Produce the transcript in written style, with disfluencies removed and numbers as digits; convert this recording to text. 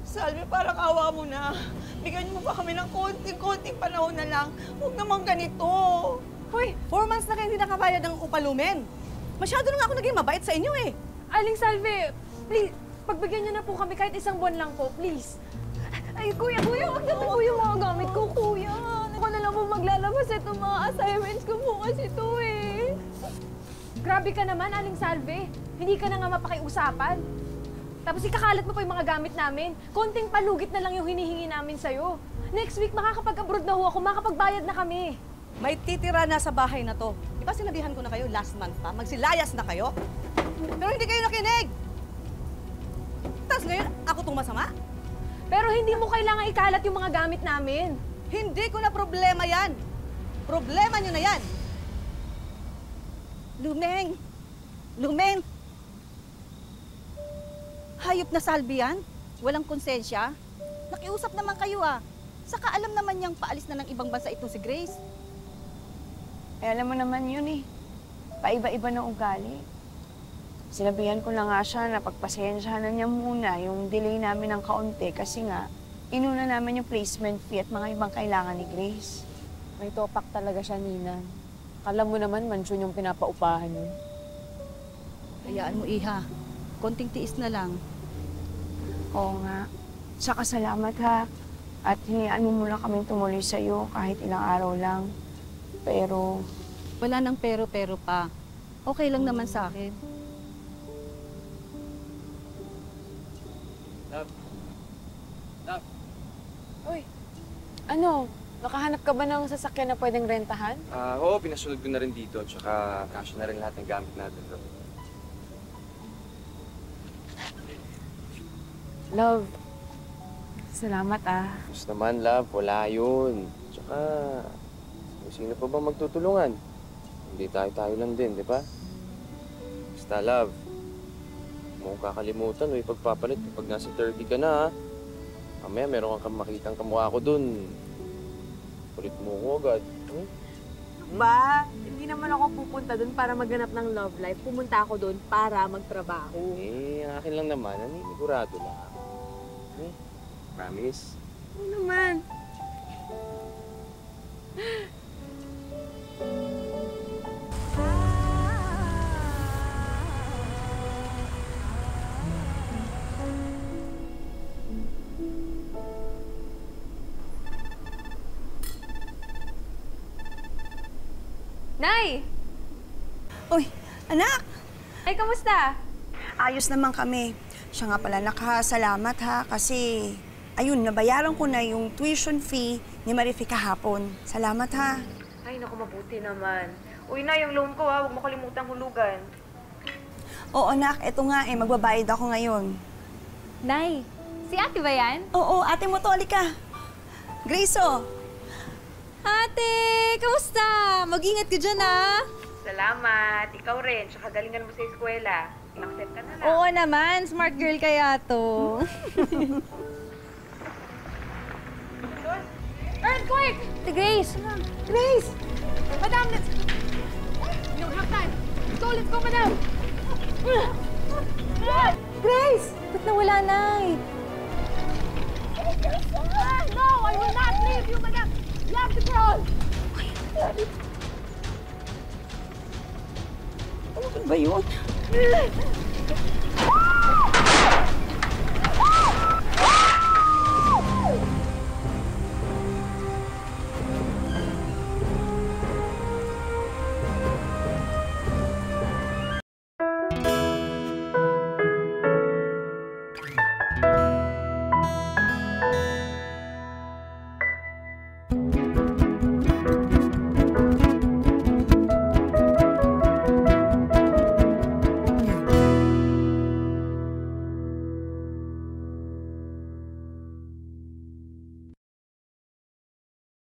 Salve, parang awa mo na. Bigyan mo pa kami ng konting-konting panahon na lang. Huwag naman ganito. Hoy, 4 months na kayo hindi nakabayad ng upalumen. Masyado na nga ako naging mabait sa inyo eh. Aling Salve, please, pagbigyan niyo na po kami kahit 1 buwan lang po, please. Ay, kuya, wag naman po yung mga gamit ko, kuya. Ako na lang po maglalabas itong mga assignments ko po kasi ito eh. Grabe ka naman, Aling Salve. Hindi ka na nga mapakiusapan. Tapos ikakalat mo pa yung mga gamit namin. Konting palugit na lang yung hinihingi namin sa'yo. Next week, makakapag-abroad na ho ako, makakapagbayad na kami. May titira na sa bahay na to. Di ba sinabihan ko na kayo last month pa? Magsilayas na kayo? Pero hindi kayo nakinig. Tapos ngayon, ako tong masama? Pero hindi mo kailangan ikalat yung mga gamit namin. Hindi ko na problema yan. Problema nyo na yan. Lumeng! Lumeng! Hayop na salbi yan? Walang konsensya? Nakiusap naman kayo ah. Saka alam naman niyang paalis na ng ibang bansa itong si Grace. Eh, alam mo naman yun eh. Paiba-iba ng ugali. Sinabihan ko na nga siya na pagpasensyahan na niya muna yung delay namin ng kaunti kasi nga, inuna namin yung placement fee at mga ibang kailangan ni Grace. May topak talaga siya, Nina. Kala mo naman, mansyon yung pinapaupahan niyo. Hayaan mo, Iha. Konting tiis na lang. Oo nga. Saka salamat ha. At hinayaan mo muna kaming tumuloy sa'yo kahit ilang araw lang. Pero... Wala nang pero-pero pa. Okay lang naman sa akin. Love. Uy, ano? Nakahanap ka ba ng sasakyan na pwedeng rentahan? Oo, pinasunod ko na rin dito. Tsaka kasya na rin lahat ng gamit natin. Love, salamat ah. Mas naman, love. Wala yun. Tsaka, sino pa ba magtutulungan? Hindi tayo lang din, di ba? Basta, love. Mukhang kakalimutan o ipagpapalit kapag nasa 30 ka na, ha? Mamaya meron kang makitang kamukha ko dun. Kulit mo ko agad. Ba, hindi naman ako pupunta doon para maghanap ng love life. Pumunta ako doon para magtrabaho. Eh, ang akin lang naman, naninigurado lang. Promise? Ano naman? Nay! Uy, anak! Ay, kamusta? Ayos naman kami. Siya nga pala nakasalamat ha, kasi ayun, nabayaran ko na yung tuition fee ni Marifi kahapon. Salamat ha. Ay, naku, mabuti naman. Uy, na, yung loan ko ha, huwag mo kalimutang hulugan. Oo anak, eto nga magbabayad ako ngayon. Nay, si ate ba yan? Oo, ate mo to, halika. Grace, oh. Ate, kamusta? Mag-ingat ka dyan, ha? Salamat. Ikaw rin. Tsaka galingan mo sa eskwela. In-accept ka na lang. Oo naman, smart girl kaya to. Earthquake! Si Grace! Grace! Madam, let's... We don't have time. Let's go, madam! Grace! Ba't nawala na No, I will not leave you, madam! You have to crawl! Ano ba yun?